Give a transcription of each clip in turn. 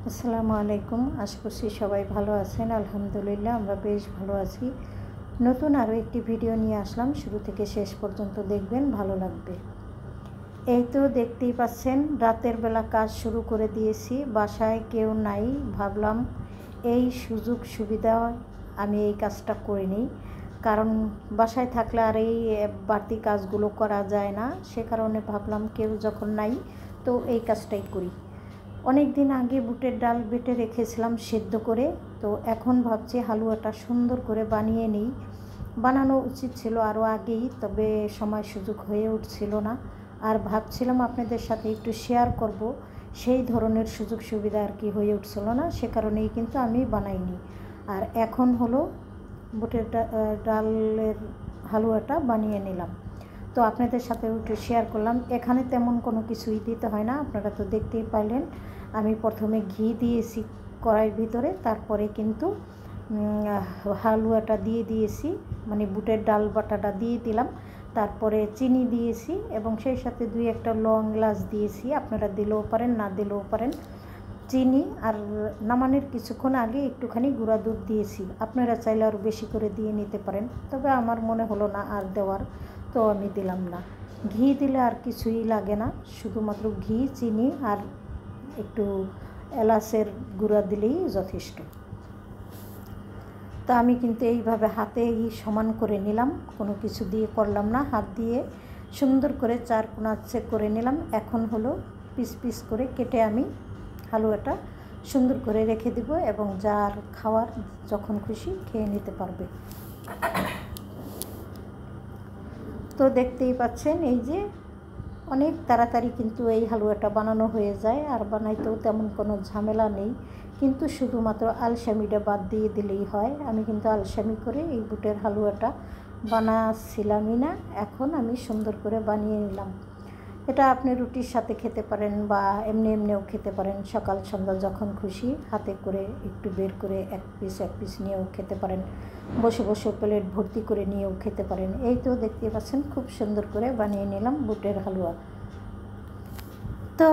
আসসালামু আলাইকুম। আশা করছি সবাই ভালো আছেন। আলহামদুলিল্লাহ আমরা বেশ ভালো আছি। নতুন আরও একটি ভিডিও নিয়ে আসলাম, শুরু থেকে শেষ পর্যন্ত দেখবেন, ভালো লাগবে। এই তো দেখতেই পাচ্ছেন, রাতের বেলা কাজ শুরু করে দিয়েছি। বাসায় কেউ নাই, ভাবলাম এই সুযোগ সুবিধা আমি এই কাজটা করে নিই, কারণ বাসায় থাকলে আর এই বাড়তি কাজগুলো করা যায় না। সে কারণে ভাবলাম কেউ যখন নাই তো এই কাজটাই করি। অনেক দিন আগে বুটের ডাল বেটে রেখেছিলাম সেদ্ধ করে, তো এখন ভাবছি হালুয়াটা সুন্দর করে বানিয়ে নিই। বানানো উচিত ছিল আরও আগেই, তবে সময় সুযোগ হয়ে উঠছিল না। আর ভাবছিলাম আপনাদের সাথে একটু শেয়ার করব, সেই ধরনের সুযোগ সুবিধা আর কি হয়ে উঠছিল না, সে কারণেই কিন্তু আমি বানাইনি। আর এখন হলো বুটের ডালের হালুয়াটা বানিয়ে নিলাম, তো আপনাদের সাথে একটু শেয়ার করলাম। এখানে তেমন কোনো কিছুই দিতে হয় না, আপনারা তো দেখতেই পাইলেন। আমি প্রথমে ঘি দিয়েছি কড়াইয়ের ভিতরে, তারপরে কিন্তু হালুয়াটা দিয়ে দিয়েছি, মানে বুটের ডাল বাটাটা দিয়ে দিলাম। তারপরে চিনি দিয়েছি এবং সেই সাথে 2-1টা লং এলাচ দিয়েছি। আপনারা দিলেও পারেন, না দিলেও পারেন। চিনি আর নামানোর কিছুক্ষণ আগে একটুখানি গুঁড়া দুধ দিয়েছি। আপনারা চাইলে আরও বেশি করে দিয়ে নিতে পারেন, তবে আমার মনে হলো না আর দেওয়ার, তো আমি দিলাম না। ঘি দিলে আর কিছুই লাগে না, শুধুমাত্র ঘি, চিনি আর একটু এলাচের গুঁড়া দিলেই যথেষ্ট। তো আমি কিন্তু এইভাবে হাতেই সমান করে নিলাম, কোনো কিছু দিয়ে করলাম না, হাত দিয়ে সুন্দর করে 4 কোণা চেক করে নিলাম। এখন হলো পিস পিস করে কেটে আমি হালুয়াটা সুন্দর করে রেখে দিব, এবং যার খাওয়ার যখন খুশি খেয়ে নিতে পারবে। তো দেখতেই পাচ্ছেন, এই যে অনেক তাড়াতাড়ি কিন্তু এই হালুয়াটা বানানো হয়ে যায়, আর বানাইতেও তেমন কোনো ঝামেলা নেই, কিন্তু শুধুমাত্র আলসামিটা বাদ দিয়ে দিলেই হয়। আমি কিন্তু আলসামি করে এই বুটের হালুয়াটা বানাচ্ছিলামই না, এখন আমি সুন্দর করে বানিয়ে নিলাম। এটা আপনি রুটির সাথে খেতে পারেন বা এমনিও খেতে পারেন। সকাল সন্ধ্যা যখন খুশি হাতে করে একটু বের করে এক পিস নিয়েও খেতে পারেন, বসে বসে প্লেট ভর্তি করে নিয়েও খেতে পারেন। এই তো দেখতে পাচ্ছেন, খুব সুন্দর করে বানিয়ে নিলাম বুটের হালুয়া। তো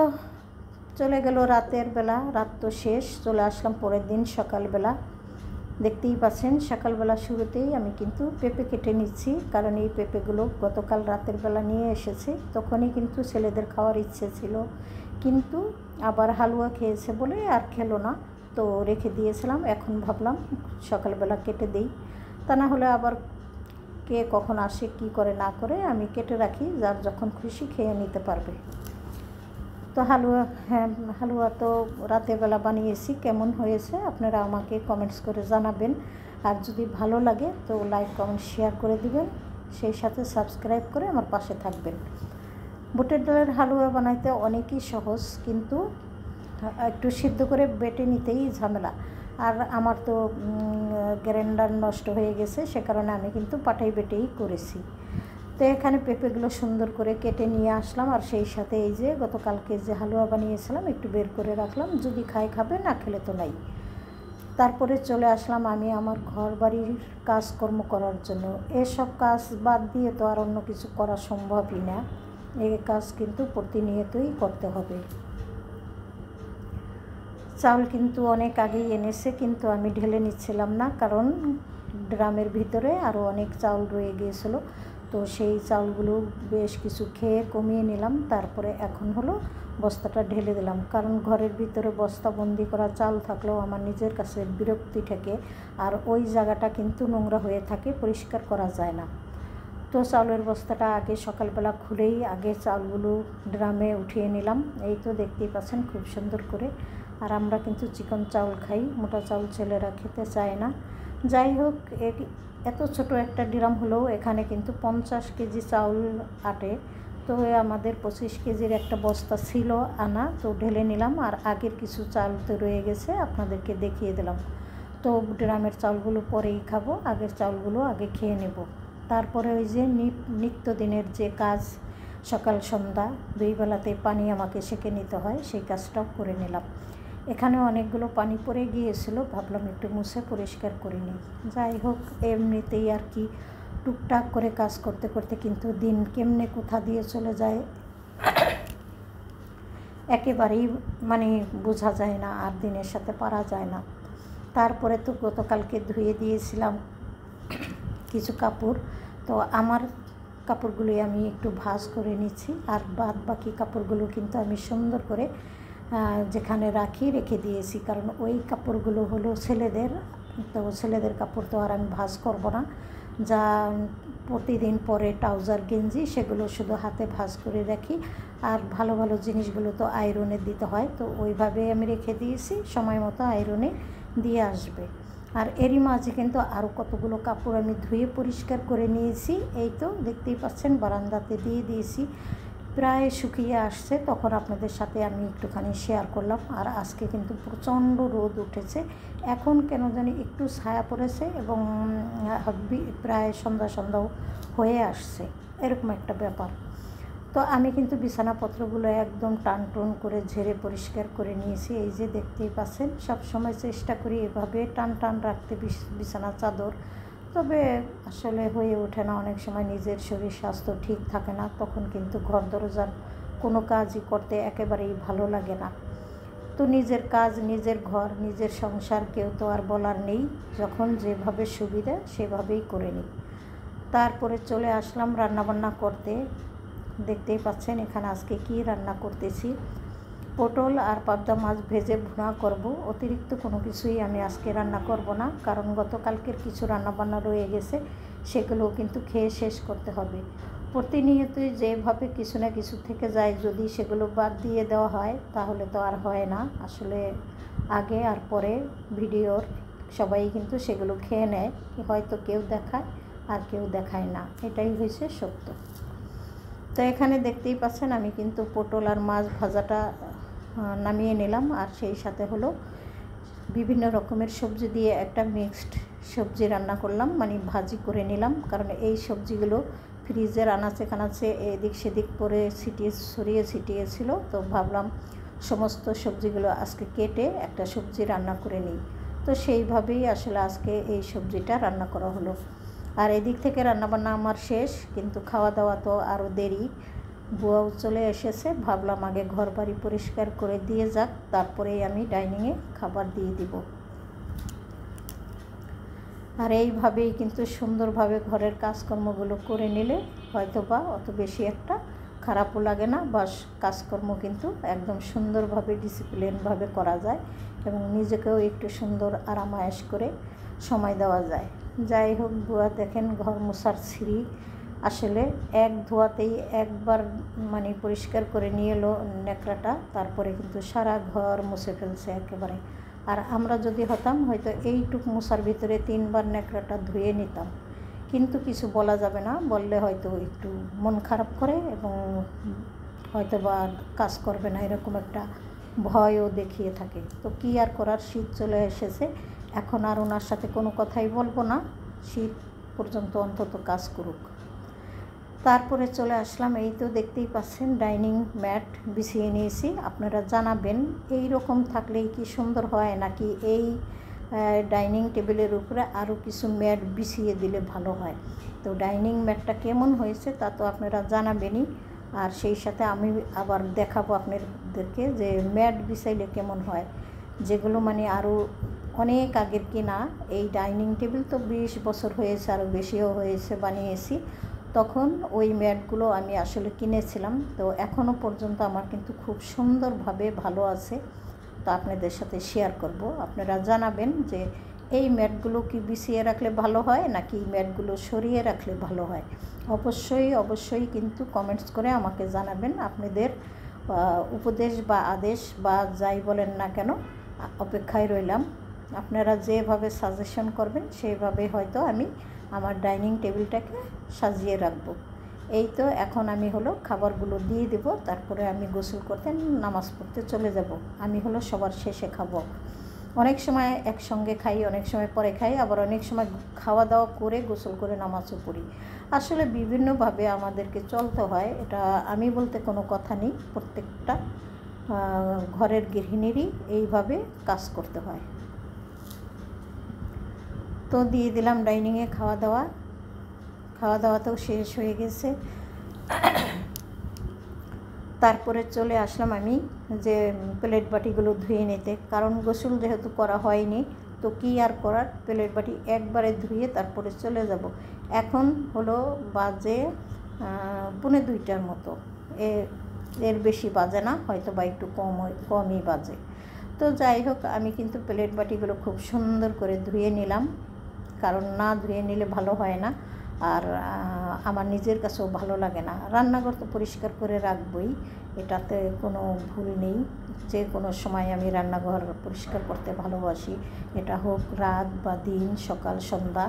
চলে গেল রাতের বেলা, রাত তো শেষ, চলে আসলাম পরের দিন সকালবেলা। দেখতেই পাচ্ছেন, সকালবেলা শুরুতেই আমি কিন্তু পেঁপে কেটে নিচ্ছি, কারণ এই পেঁপেগুলো গতকাল রাতের বেলা নিয়ে এসেছি। তখনই কিন্তু ছেলেদের খাওয়ার ইচ্ছে ছিল, কিন্তু আবার হালুয়া খেয়েছে বলে আর খেলো না, তো রেখে দিয়েছিলাম। এখন ভাবলাম সকালবেলা কেটে দিই, তা না হলে আবার কে কখন আসে কি করে না করে, আমি কেটে রাখি, যার যখন খুশি খেয়ে নিতে পারবে। তো হালুয়া তো রাতের বেলা বানিয়েছি, কেমন হয়েছে আপনারা আমাকে কমেন্টস করে জানাবেন। আর যদি ভালো লাগে তো লাইক, কমেন্ট, শেয়ার করে দিবেন, সেই সাথে সাবস্ক্রাইব করে আমার পাশে থাকবেন। বুটের ডালের হালুয়া বানাইতে অনেকই সহজ, কিন্তু একটু সিদ্ধ করে বেটে নিতেই ঝামেলা। আর আমার তো গ্রাইন্ডার নষ্ট হয়ে গেছে, সে কারণে আমি কিন্তু পাটাই বেটেই করেছি। তো এখানে পেঁপেগুলো সুন্দর করে কেটে নিয়ে আসলাম, আর সেই সাথে এই যে গতকালকে যে হালুয়া বানিয়েছিলাম একটু বের করে রাখলাম, যদি খাবে, না খেলে তো নাই। তারপরে চলে আসলাম আমি আমার ঘর বাড়ির কাজকর্ম করার জন্য। এসব কাজ বাদ দিয়ে তো আর অন্য কিছু করা সম্ভবই না, এই কাজ কিন্তু প্রতিনিয়তই করতে হবে। চাউল কিন্তু অনেক আগেই এনেছে, কিন্তু আমি ঢেলে নিচ্ছিলাম না, কারণ ড্রামের ভিতরে আরও অনেক চাউল রয়ে গিয়েছিলো। তো সেই চাউলগুলো বেশ কিছু খেয়ে কমিয়ে নিলাম, তারপরে এখন হলো বস্তাটা ঢেলে দিলাম, কারণ ঘরের ভিতরে বস্তাবন্দি করা চাল থাকলেও আমার নিজের কাছে বিরক্তি থাকে, আর ওই জায়গাটা কিন্তু নোংরা হয়ে থাকে, পরিষ্কার করা যায় না। তো চাউলের বস্তাটা আগে সকালবেলা খুলেই আগে চাউলগুলো ড্রামে উঠিয়ে নিলাম। এই তো দেখতেই পাচ্ছেন খুব সুন্দর করে। আর আমরা কিন্তু চিকন চাউল খাই, মোটা চাউল ছেলেরা খেতে চায় না। যাই হোক, এত ছোট একটা ড্রাম হলেও এখানে কিন্তু 50 কেজি চাউল আটে। তো আমাদের 25 কেজির একটা বস্তা ছিল আনা, তো ঢেলে নিলাম। আর আগের কিছু চাল তো রয়ে গেছে, আপনাদেরকে দেখিয়ে দিলাম। তো ড্রামের চাউলগুলো পরেই খাবো, আগের চাউলগুলো আগে খেয়ে নেব। তারপরে ওই যে নিত্যদিনের যে কাজ, সকাল সন্ধ্যা 2 বেলাতে পানি আমাকে সেঁকে নিতে হয়, সেই কাজটাও করে নিলাম। এখানে অনেকগুলো পানি পড়ে গিয়েছিল, ভাবলাম একটু মুছে পরিষ্কার করে নিই। যাই হোক, এমনিতেই আর কি টুকটাক করে কাজ করতে করতে কিন্তু দিন কেমনে কোথা দিয়ে চলে যায় একেবারেই মানে বোঝা যায় না, আর দিনের সাথে পারা যায় না। তারপরে তো গতকালকে ধুয়ে দিয়েছিলাম কিছু কাপড়, তো আমার কাপড়গুলোই আমি একটু ভাঁজ করে নিচ্ছি, আর বাদ বাকি কাপড়গুলো কিন্তু আমি সুন্দর করে যেখানে রেখে দিয়েছি, কারণ ওই কাপড়গুলো হলো ছেলেদের, তো ছেলেদের কাপড় তো আর আমি ভাঁজ করব না। যা প্রতিদিন পরে ট্রাউজার গেঞ্জি সেগুলো শুধু হাতে ভাঁজ করে রাখি, আর ভালো ভালো জিনিসগুলো তো আয়রনে দিতে হয়, তো ওইভাবে আমি রেখে দিয়েছি, সময় মতো আয়রনে দিয়ে আসবে। আর এরই মাঝে কিন্তু আরও কতগুলো কাপড় আমি ধুয়ে পরিষ্কার করে নিয়েছি, এই তো দেখতেই পাচ্ছেন বারান্দাতে দিয়ে দিয়েছি, প্রায় শুকিয়ে আসছে, তখন আপনাদের সাথে আমি একটুখানি শেয়ার করলাম। আর আজকে কিন্তু প্রচণ্ড রোদ উঠেছে, এখন কেন জানি একটু ছায়া পড়েছে এবং প্রায় সন্ধ্যাও হয়ে আসছে, এরকম একটা ব্যাপার। তো আমি কিন্তু বিছানাপত্রগুলো একদম টান করে ঝেড়ে পরিষ্কার করে নিয়েছি, এই যে দেখতেই পাচ্ছেন। সবসময় চেষ্টা করি এভাবে টান রাখতে বিছানা চাদর, তবে আসলে হয়ে ওঠে না, অনেক সময় নিজের শরীর স্বাস্থ্য ঠিক থাকে না, তখন কিন্তু ঘর দরজার কোনো কাজই করতে একেবারেই ভালো লাগে না। তো নিজের কাজ, নিজের ঘর, নিজের সংসার কেউ তো আর বলার নেই, যখন যেভাবে সুবিধা সেভাবেই করে নিই। তারপরে চলে আসলাম রান্নাবান্না করতে। দেখতেই পাচ্ছেন এখানে আজকে কি রান্না করতেছি, পটল আর পাবদা মাছ ভেজে ভুনা করব। অতিরিক্ত কোনো কিছুই আমি আজকে রান্না করব না, কারণ গতকালকের কিছু রান্নাবান্না রয়ে গেছে, সেগুলোও কিন্তু খেয়ে শেষ করতে হবে। প্রতিনিয়তই যেভাবে কিছু না কিছু থেকে যায়, যদি সেগুলো বাদ দিয়ে দেওয়া হয় তাহলে তো আর হয় না। আসলে আগে আর পরে ভিডিওর সবাই কিন্তু সেগুলো খেয়ে নেয়, হয়তো কেউ দেখায় আর কেউ দেখায় না, এটাই হয়েছে সত্য। তো এখানে দেখতেই পাচ্ছেন আমি কিন্তু পটল আর মাছ ভাজাটা নামিয়ে নিলাম, আর সেই সাথে হলো বিভিন্ন রকমের সবজি দিয়ে একটা মিক্সড সবজি রান্না করলাম, মানে ভাজি করে নিলাম, কারণ এই সবজিগুলো ফ্রিজের আনাচে কানাচে এদিক সেদিক করে ছড়িয়ে ছিটিয়েছিল, তো ভাবলাম সমস্ত সবজিগুলো আজকে কেটে একটা সবজি রান্না করে নিই, তো সেইভাবেই আসলে আজকে এই সবজিটা রান্না করা হলো। আর এদিক থেকে রান্নাবান্না আমার শেষ, কিন্তু খাওয়া দাওয়া তো আরও দেরি। বুয়াও চলে এসেছে, ভাবলাম আগে ঘর বাড়ি পরিষ্কার করে দিয়ে যাক, তারপরেই আমি ডাইনিংয়ে খাবার দিয়ে দিব। আর এইভাবেই কিন্তু সুন্দরভাবে ঘরের কাজকর্মগুলো করে নিলে হয়তো বা অত বেশি একটা খারাপও লাগে না, বা কাজকর্ম কিন্তু একদম সুন্দরভাবে ডিসিপ্লিনভাবে করা যায় এবং নিজেকেও একটু সুন্দর আরামায়েশ করে সময় দেওয়া যায়। যাই হোক, বুয়া দেখেন ঘর মোছার ছিঁড়ি আসলে এক ধোয়াতেই একবার মানে পরিষ্কার করে নিয়ে এলো ন্যাকড়াটা, তারপরে কিন্তু সারা ঘর মুছে ফেলছে একেবারে। আর আমরা যদি হতাম হয়তো এইটুক মোছার ভিতরে 3 বার ন্যাকড়াটা ধুয়ে নিতাম, কিন্তু কিছু বলা যাবে না, বললে হয়তো একটু মন খারাপ করে এবং হয়তো বা কাজ করবে না, এরকম একটা ভয়ও দেখিয়ে থাকে। তো কী আর করার, শীত চলে এসেছে, এখন আর ওনার সাথে কোনো কথাই বলবো না, শীত পর্যন্ত অন্তত কাজ করুক। তারপরে চলে আসলাম, এই তো দেখতেই পাচ্ছেন ডাইনিং ম্যাট বিছিয়ে নিয়েছি। আপনারা জানাবেন এই রকম থাকলেই কি সুন্দর হয়, নাকি এই ডাইনিং টেবিলের উপরে আরও কিছু ম্যাট বিছিয়ে দিলে ভালো হয়। তো ডাইনিং ম্যাটটা কেমন হয়েছে তা তো আপনারা জানাবেনই, আর সেই সাথে আমি আবার দেখাবো আপনাদেরকে যে ম্যাট বিছাইলে কেমন হয়, যেগুলো মানে আরও অনেক আগের কিনা। এই ডাইনিং টেবিল তো 20 বছর হয়েছে, আরও বেশিও হয়েছে বানিয়েছি, তখন ওই ম্যাটগুলো আমি আসলে কিনেছিলাম, তো এখনও পর্যন্ত আমার কিন্তু খুব সুন্দরভাবে ভালো আছে, তো আপনাদের সাথে শেয়ার করব। আপনারা জানাবেন যে এই ম্যাটগুলো কি বিছিয়ে রাখলে ভালো হয় নাকি ম্যাটগুলো সরিয়ে রাখলে ভালো হয়। অবশ্যই কিন্তু কমেন্টস করে আমাকে জানাবেন। আপনাদের উপদেশ বা আদেশ বা যাই বলেন না কেন, অপেক্ষায় রইলাম। আপনারা যেভাবে সাজেশন করবেন সেইভাবে হয়তো আমি আমার ডাইনিং টেবিলটাকে সাজিয়ে রাখবো। এই তো এখন আমি হলো খাবারগুলো দিয়ে দেব, তারপরে আমি গোসল করতে নামাজ পড়তে চলে যাব। আমি হলো সবার শেষে খাবো, অনেক সময় একসঙ্গে খাই, অনেক সময় পরে খাই, আবার অনেক সময় খাওয়া দাওয়া করে গোসল করে নামাজও পড়ি। আসলে বিভিন্নভাবে আমাদেরকে চলতে হয়, এটা আমি বলতে কোনো কথা নেই, প্রত্যেকটা ঘরের গৃহিণীরই এইভাবে কাজ করতে হয়। তো দিয়ে দিলাম ডাইনিংয়ে খাওয়া দাওয়াতেও শেষ হয়ে গেছে। তারপরে চলে আসলাম আমি যে প্লেট বাটিগুলো ধুয়ে নিতে, কারণ গোসল যেহেতু করা হয়নি তো কী আর করার, প্লেট বাটি একবারে ধুয়ে তারপরে চলে যাব। এখন হলো বাজে 1:45 মতো, এর বেশি বাজে না, হয়তো বা একটু কমই বাজে। তো যাই হোক, আমি কিন্তু প্লেট বাটিগুলো খুব সুন্দর করে ধুয়ে নিলাম, কারণ না ধুয়ে নিলে ভালো হয় না, আর আমার নিজের কাছেও ভালো লাগে না। রান্নাঘর তো পরিষ্কার করে রাখবই, এটাতে কোনো ভুল নেই। যে কোনো সময় আমি রান্নাঘর পরিষ্কার করতে ভালোবাসি, এটা হোক রাত বা দিন, সকাল সন্ধ্যা,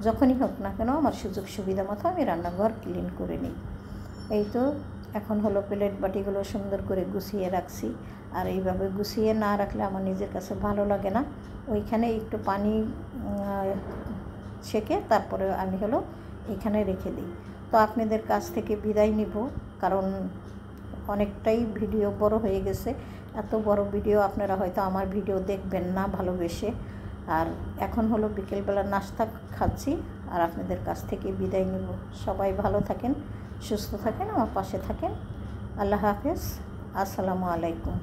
যখনই হোক না কেন আমার সুযোগ সুবিধা মতো আমি রান্নাঘর ক্লিন করে নিই। এই তো এখন হলো প্লেট বাটিগুলো সুন্দর করে গুছিয়ে রাখছি, আর এইভাবে গুছিয়ে না রাখলে আমার নিজের কাছে ভালো লাগে না। ওইখানে একটু পানি ছেঁকে তারপরে আমি হলো এখানে রেখে দিই। তো আপনাদের কাছ থেকে বিদায় নিব, কারণ অনেকটাই ভিডিও বড় হয়ে গেছে। এত বড় ভিডিও আপনারা হয়তো আমার ভিডিও দেখবেন না ভালোবেসে। আর এখন হলো বিকেলবেলা নাস্তা খাচ্ছি, আর আপনাদের কাছ থেকে বিদায় নিব। সবাই ভালো থাকেন, সুস্থ থাকেন, আমার পাশে থাকেন। আল্লাহ হাফেজ, আসসালামু আলাইকুম।